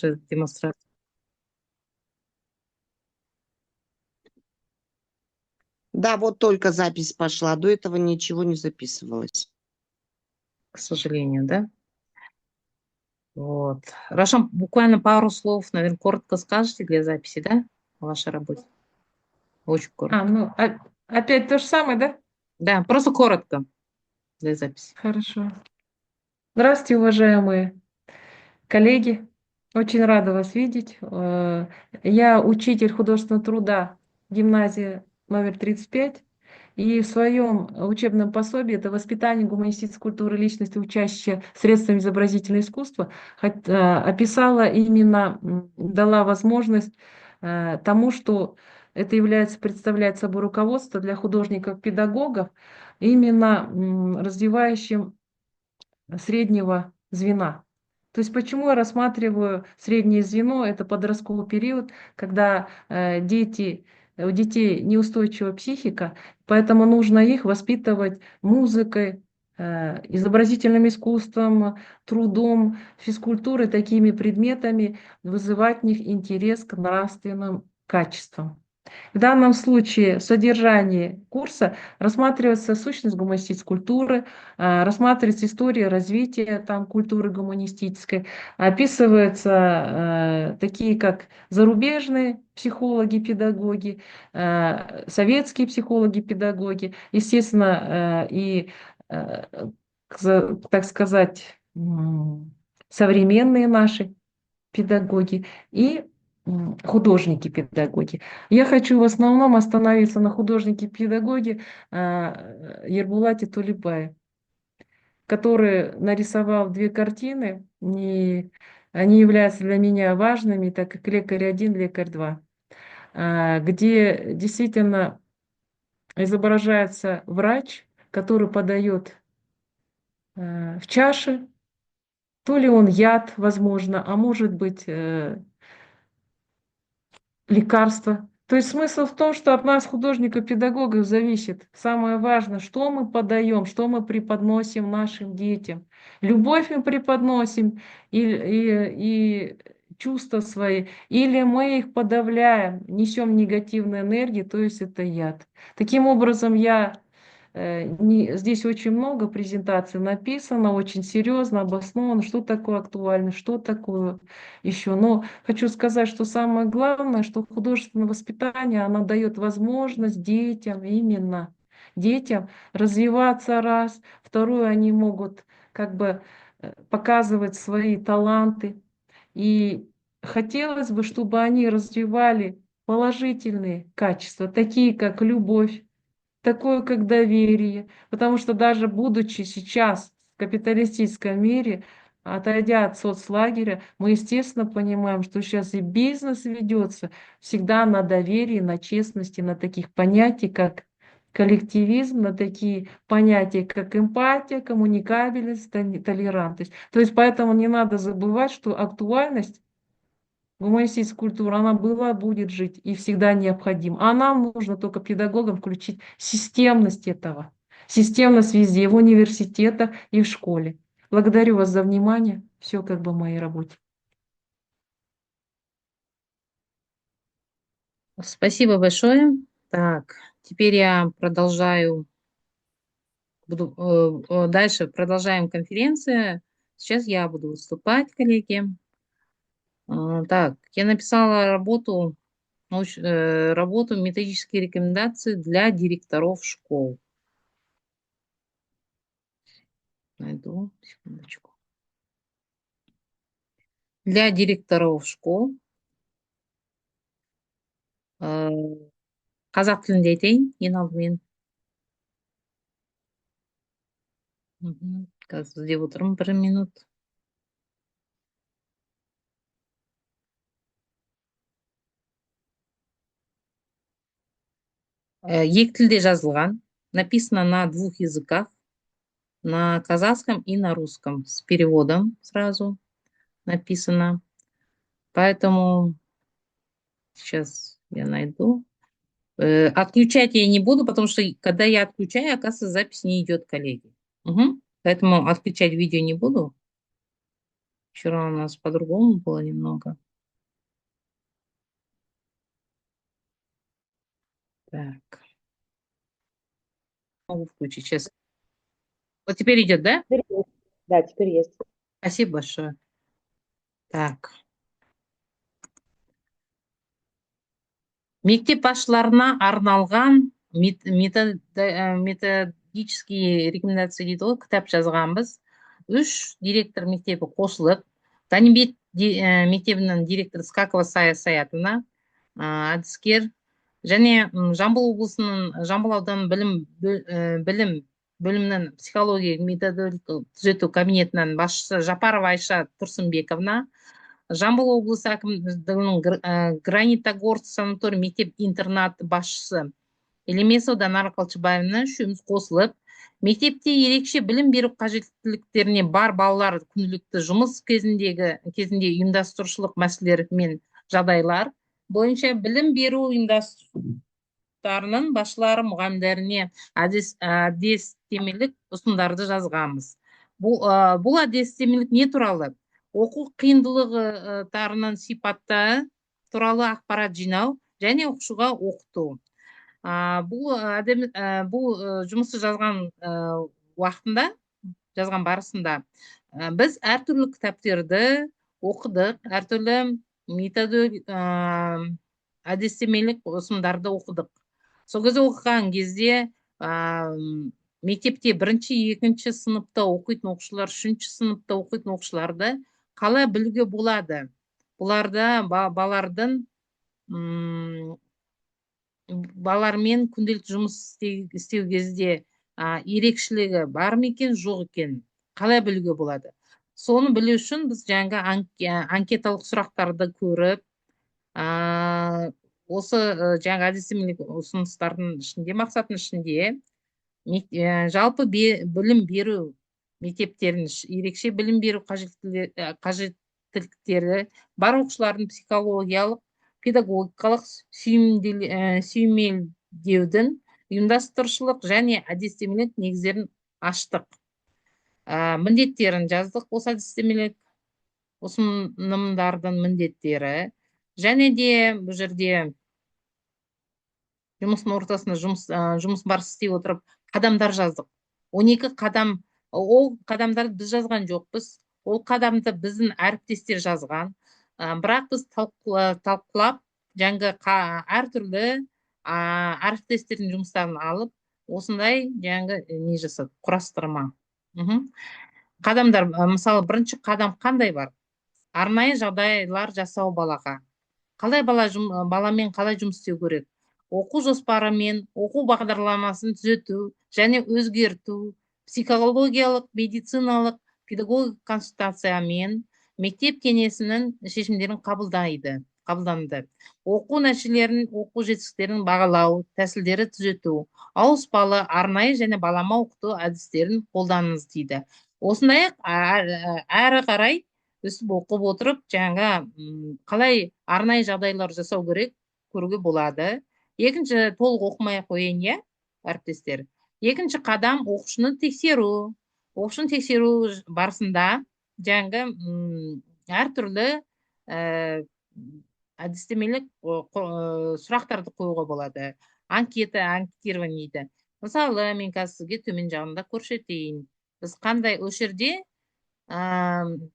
ваша демонстрация, Да, вот только запись пошла. До этого ничего не записывалось. к сожалению, да? Вот. Хорошо, буквально пару слов, наверное, коротко скажете для записи, да? О вашей работе. Очень А, коротко. ну, опять то же самое, да? Да, просто коротко для записи. Хорошо. Здравствуйте, уважаемые коллеги. Очень рада вас видеть. Я учитель художественного труда гимназии номер 35. И в своем учебном пособии это «Воспитание гуманистической культуры личности, учащие средствами изобразительного искусства» описала именно, дала возможность тому, что это является, представляет собой руководство для художников-педагогов, именно развивающим среднего звена. То есть почему я рассматриваю среднее звено, это подростковый период, когда у детей неустойчивая психика, поэтому нужно их воспитывать музыкой, изобразительным искусством, трудом, физкультурой, такими предметами, вызывать в них интерес к нравственным качествам. В данном случае в содержании курса рассматривается сущность гуманистической культуры, рассматривается история развития там, культуры гуманистической, описываются такие, как зарубежные психологи, педагоги, советские психологи, педагоги, естественно, э, так сказать, современные наши педагоги и художники-педагоги. Я хочу в основном остановиться на художнике-педагоге Ербулате Тулебае, который нарисовал две картины, и они являются для меня важными, так как «Лекарь-1», «Лекарь-2», где действительно изображается врач, который подает в чаше, то ли он яд, возможно, а может быть лекарства. То есть смысл в том, что от нас, художника-педагогов, зависит самое важное, что мы подаем, что мы преподносим нашим детям. Любовь мы преподносим и чувства свои, или мы их подавляем, несем негативную энергию, то есть это яд. Таким образом, здесь очень много презентаций написано, очень серьезно, обосновано, что такое актуально, что такое еще. Но хочу сказать, что самое главное, что художественное воспитание, оно дает возможность детям, именно детям, развиваться раз, второе, они могут как бы показывать свои таланты. И хотелось бы, чтобы они развивали положительные качества, такие как любовь, такое как доверие, потому что даже будучи сейчас в капиталистическом мире, отойдя от соцлагеря, мы, естественно, понимаем, что сейчас и бизнес ведется всегда на доверии, на честности, на таких понятиях, как коллективизм, на такие понятия, как эмпатия, коммуникабельность, толерантность. То есть поэтому не надо забывать, что актуальность гуманистическая культура, она была, будет жить и всегда необходима. А нам нужно только педагогам включить системность этого. Системность везде, в университетах и в школе. Благодарю вас за внимание. Все как бы в моей работе. Спасибо большое. Так, теперь я продолжаю, дальше продолжаем конференцию. Сейчас я буду выступать, коллеги. Так, я написала работу методические рекомендации для директоров школ. Найду, секундочку. Для директоров школ. Қазақ тілінде айтайын ең алдымен. Қазір іздеп отырмын, бір минут. Екі тілде жазылған. Написано на двух языках. На казахском и на русском. С переводом сразу написано. Поэтому сейчас я найду. Отключать я не буду, потому что когда я отключаю, оказывается, запись не идет, коллеги. Угу. Поэтому отключать видео не буду. Вчера у нас по-другому было немного. Так, могу включить сейчас. Вот теперь идет, да? Теперь есть. Да, теперь есть. Спасибо большое. Так. Мектеп басшыларына арналған методический рекомендация дейді ғой, кітап жазғанбыз. 3 директор мектебі қосылып, Ганибет мектебінің директоры Скакова Саятовна, әдіскер, және Жамбыл облысының Жамбыл ауданының білім бөлімінің психология методикалық түзету кабинетінің басшысы Жапарова Айша Тұрсынбековна, Жамбыл облысы әкімдігінің Гранитогорск санаторий мектеп-интернат басшысы Елемесова Данара Қалчыбаевна үшеуміз қосылып, мектепте ерекше білім беру қажеттіліктеріне бар балалар күнделікті жұмыс кезінде ұйымдастырушылық мәселелер мен жағдайлар бойынша білім беру ұйымдастырушыларының басшылары мұғалімдеріне әдістемелік ұсынымдарды жазғанбыз. Бұл әдістемелік не туралы? Оқу қиындылықтарының сипаты туралы ақпарат жинау және оқушыға оқыту. Бұл жұмысты жазған уақытында, жазған барысында біз әртүрлі кітаптерді оқыдық, әртүрлі әдістемелік ұсынымдарды оқыдық. Сол кезде оқыған кезде мектепте 1-2 сыныпта оқитын оқушылар, 3 сыныпта оқитын оқушыларды қалай білуге болады? Бұларда балалармен күнделікті жұмыс істеу кезде ерекшелігі бар ма екен, жоқ екен? Қалай білуге болады? Соны білу үшін біз жаңа анкеталық сұрақтарды көріп, осы жаңа әдістемелік ұсыныстардың ішінде, мақсаттың ішінде жалпы білім беру мектептерін ерекше білім беру қажеттіліктері бар оқушылардың психологиялық, педагогикалық сүйемелдеудің ұйымдастырушылық және әдістемелік негіздерін аштық. Міндеттерін жаздық, осы әдістемелік ұсынымдардың міндеттері, және де бұл жерде жұмыстың ортасында жұмыс барысы істей отырып қадамдар жаздық. 12 қадам, ол қадамдарды біз жазған жоқпыз, ол қадамды біздің әріптестер жазған. Бірақ біз талқылап, жаңғы әртүрлі әріптестердің жұмыстарын алып, осындай жаңғы не жасадық, құрастырма. Қадамдар, мысалы, бірінші қадам қандай бар? Арнайы жағдайлар жасау балаға. Баламен қалай жұмыс істеу керек? Оқу жоспары мен оқу бағдарламасын түзету және өзгерту, психологиялық, медициналық, педагогик консультациямен мектеп кеңесінің шешімдерін қабылданды. Оқу нәтижелерін, оқу жетістіктерін бағалау, тәсілдері түзету, ауыспалы, арнайы және балама оқыту әдістерін қолданыңыз дейді. Осындай әрі қарай өсіп оқып отырып, жаңа қалай арнайы жағдайлар жасау керек көруге болады. Екінші, толық оқымай қойын, я, әріптестер. Екінші қадам оқушыны тексеру. Оқушыны тексеру барысында жаңғы әртүрлі әдістемелік сұрақтарды қоюға болады. Анкетирование дейді. Мысалы, мен қазір сізге төмен жағында көрсетейін. Біз қандай жерде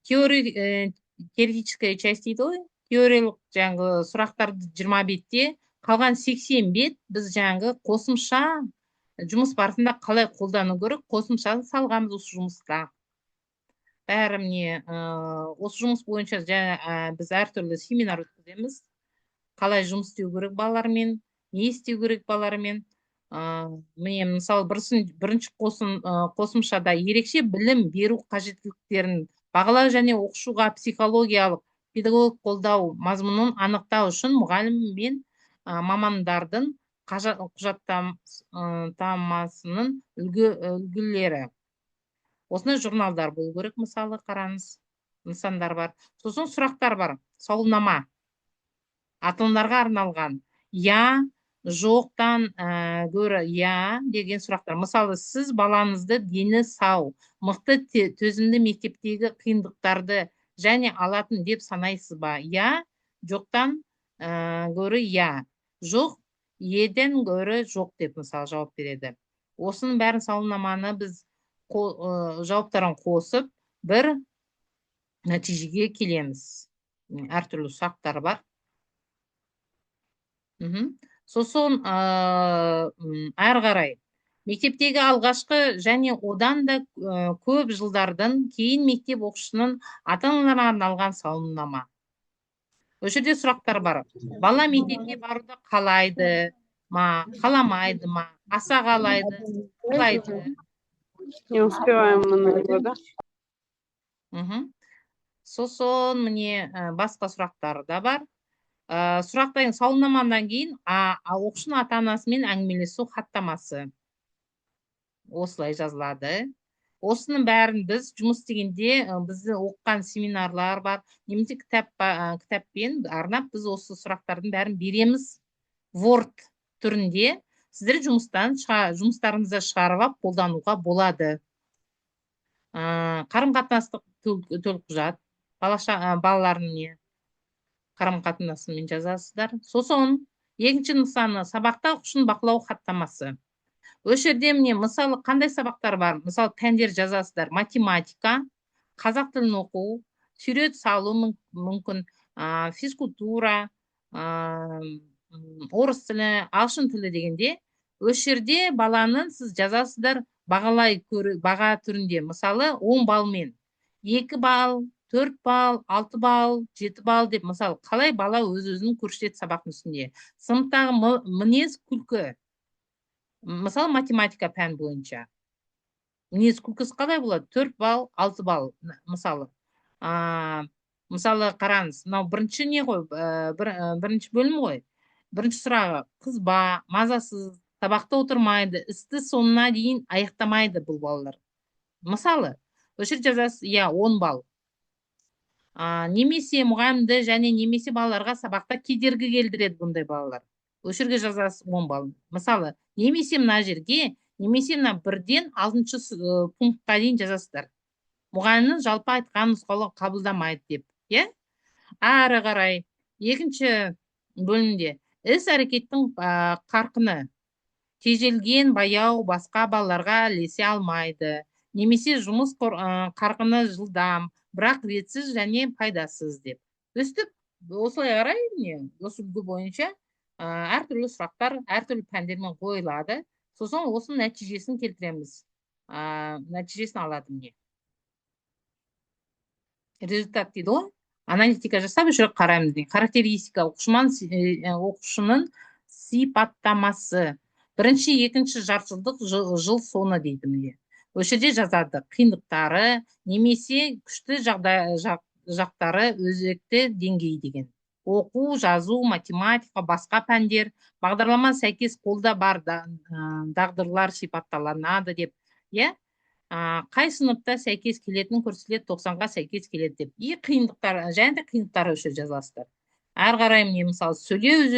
теоретическая часть дейді ғой, теориялық жаңғы сұрақтарды 20 бетте, қалған 80 бет біз жаңғы қосымша жұмыс барысында қалай қолдану керек, қосымшаны салғанбыз осы жұмысқа. Бәрі міне, осы жұмыс бойынша біз әртүрлі семинар өткіземіз. Қалай жұмыс істеу керек балалармен, не істеу керек балалармен. Міне, мысалы, бірінші қосымшада ерекше білім беру қажеттіліктерін бағалау және оқушыға психологиялық, педагогик қолдау мазмұнын анықтау үшін мұғалім мен мамандардың құжаттамасының үлгілері. Осындай журналдар болу керек, мысалы, қараңыз, нысандар бар. Сосын сұрақтар бар, сауалнама. Аталымдарға арналған. Я, жоқтан гөрі я деген сұрақтар. Мысалы, сіз балаңызды дені сау, мықты төзімді мектептегі қиындықтарды және алатын деп санайсыз ба? Я, жоқтан гөрі я. Жоқ, еден гөрі жоқ деп мысалы жауап береді. Осының бәрін сауалнаманы біз жауаптарын қосып бір нәтижеге келеміз. Әртүрлі сұрақтар бар. Сосын әрі қарай мектептегі алғашқы және одан да көп жылдардан кейін мектеп оқушысының ата-аналарына арналған сауалнама. Осы жерде сұрақтар бар. Бала мектепке баруды қалайды ма, қаламайды ма, аса қалайды, қалайды. Не успеваем мы на него, да? Сосын міне басқа сұрақтар да бар. Сұрақтан сауалнамадан кейін оқушының ата-анасымен әңгімелесу хаттамасы. Осылай жазылады. Осының бәрін біз жұмыс істегенде біздің оқыған семинарлар бар, немесе кітаппен арнап біз осы сұрақтардың бәрін береміз. Word түрінде сіздер жұмыстарыңызды шығарып алып қолдануға болады. Қарым-қатынастық төлқұжат, балалардың қарым-қатынасымен жазасыздар. Сосын екінші нысаны сабақта оқушыны бақылау хаттамасы. Осы жерде міне мысалы қандай сабақтар бар? Мысалы пәндер жазасыздар. Математика, қазақ тілін оқу, сурет салу мүмкін, физкультура, орыс тілі, ағылшын тілі дегенде, осы жерде баланың сіз жазасыздар баға түрінде. Мысалы 10 балмен 2 бал, 4 бал, 6 бал, 7 бал деп, мысалы, қалай бала өз-өзін көрсетеді сабақтың үстінде. Сыныптағы мінез күлкі. Мысалы, математика пән бойынша. Мінез күлкісі қалай болады? 4 бал, 6 бал, мысалы. Мысалы, қараңыз, мынау бірінші не ғой? Бірінші бөлім ғой. Бірінші сұрағы, қыз ба, мазасыз, сабақта отырмайды, істі соңына дейін аяқтамайды бұл балалар. Мысалы, осы жерде жазасыз, 10 бал. Немесе мұғалімді және немесе балаларға сабақта кедергі келдіреді бұндай балалар. Осы жерге жазасыз 10 бал. Мысалы, немесе мына жерге, немесе мына 1-ден 6-шы пунктқа дейін жазасыздар. Мұғалімнің жалпы айтқан нұсқаулығын қабылдамайды деп. Әрі қарай екінші бөлімде іс әрекеттің қарқыны тежелген, баяу, басқа балаларға ілесе алмайды. Немесе жұмыс қарқыны жылдам, бірақ ретсіз және пайдасыз деп. Өстіп, осылай қарай, осы үлгі бойынша әртүрлі сұрақтар, әртүрлі пәндермен қойылады. Сосын осы нәтижесін келтіреміз. Нәтижесін алады міне. Результат дейді ғой. Аналитика жасап, жүрек қараймыз. Характеристика, оқушының сипаттамасы. Бірінші, екінші жартыжылдық жыл соңы дейді міне. Осы жерде жазады қиындықтары, немесе күшті жақтары өзекті деңгей деген. Оқу, жазу, математика, басқа пәндер, бағдарлама сәйкес қолда бар дағдылар сипатталанады деп. Қай сыныпта сәйкес келетін көрсетіледі, 90-ға сәйкес келеді деп. Қиындықтар, және де қиындықтары үшін жазасыздар. Әрі қарай міне мысалы сөйлеу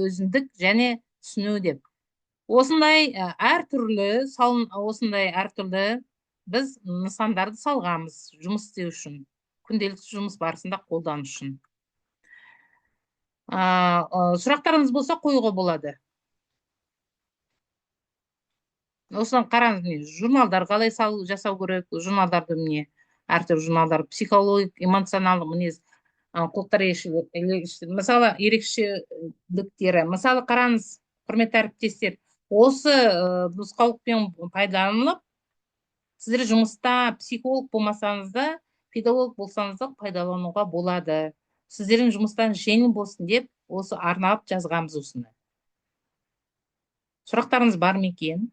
өзіндік және түсіну деп. Осындай әртүрлі біз нысандарды салғамыз жұмыс істеу үшін, күнделікті жұмыс барысында қолдану үшін. Сұрақтарыңыз болса қоюға болады. Осыдан қараңыз, журналдар қалай жасау керек, журналдарды міне, әртүрлі журналдар, психологик, эмоционалдық мінез, құлықтар мысалы ерекшеліктері. Мысалы қараңыз, құрметті әріптестер, осы нұсқаулықпен пайдаланылып, сіздер жұмыста психолог болмасаңыз да, педагог болсаңыз да пайдалануға болады. Сіздердің жұмыстан жеңіл болсын деп, осы арналып жазғамыз осыны. Сұрақтарыңыз бар ма екен?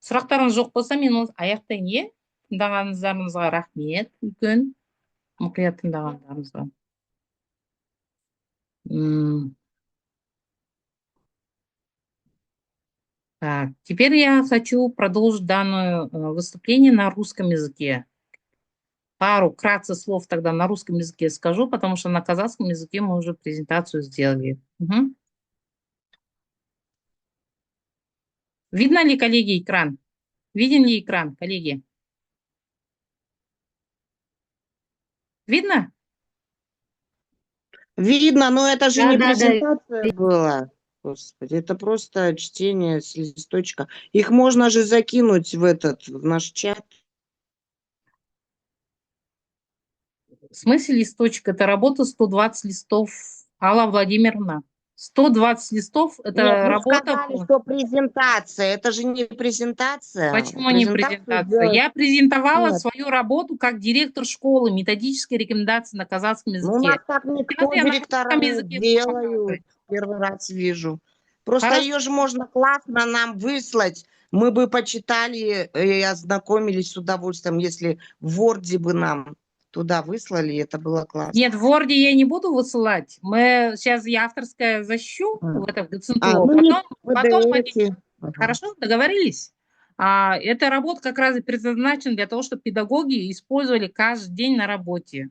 Сұрақтарыңыз жоқ болса, мен аяқтайын. Тыңдағаныңызға рахмет, үлкен мұқият тыңдағандарыңызға. Так, теперь я хочу продолжить данное выступление на русском языке. Пару кратце слов тогда на русском языке скажу, потому что на казахском языке мы уже презентацию сделали. Видно ли, коллеги, экран? Виден ли экран, коллеги? Видно? Видно, но это же не Да. презентация была. Господи, это просто чтение с листочка. Их можно же закинуть в наш чат. В смысле листочек? Это работа 120 листов, Алла Владимировна. 120 листов – Нет, это вы работа сказали, по... что презентация. Это же не презентация. Почему не презентация? делать- Я презентовала Нет. свою работу как директор школы, методические рекомендации на казахском Ну, у нас языке. так Сейчас никто я на директора русском не языке буду делают. показывать. Первый раз вижу. Просто Хорошо. ее же можно классно нам выслать. Мы бы почитали и ознакомились с удовольствием, если в Word бы нам туда выслали, это было классно. Нет, в Word я не буду высылать. Мы сейчас я авторское защищу в это в Децентуо, ну не потом мы PDF. Ага. Хорошо, договорились. Эта работа как раз и предназначена для того, чтобы педагоги использовали каждый день на работе.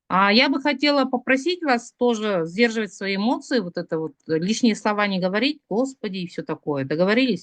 Я бы хотела попросить вас тоже сдерживать свои эмоции, вот это вот лишние слова не говорить, господи, и все такое. Договорились?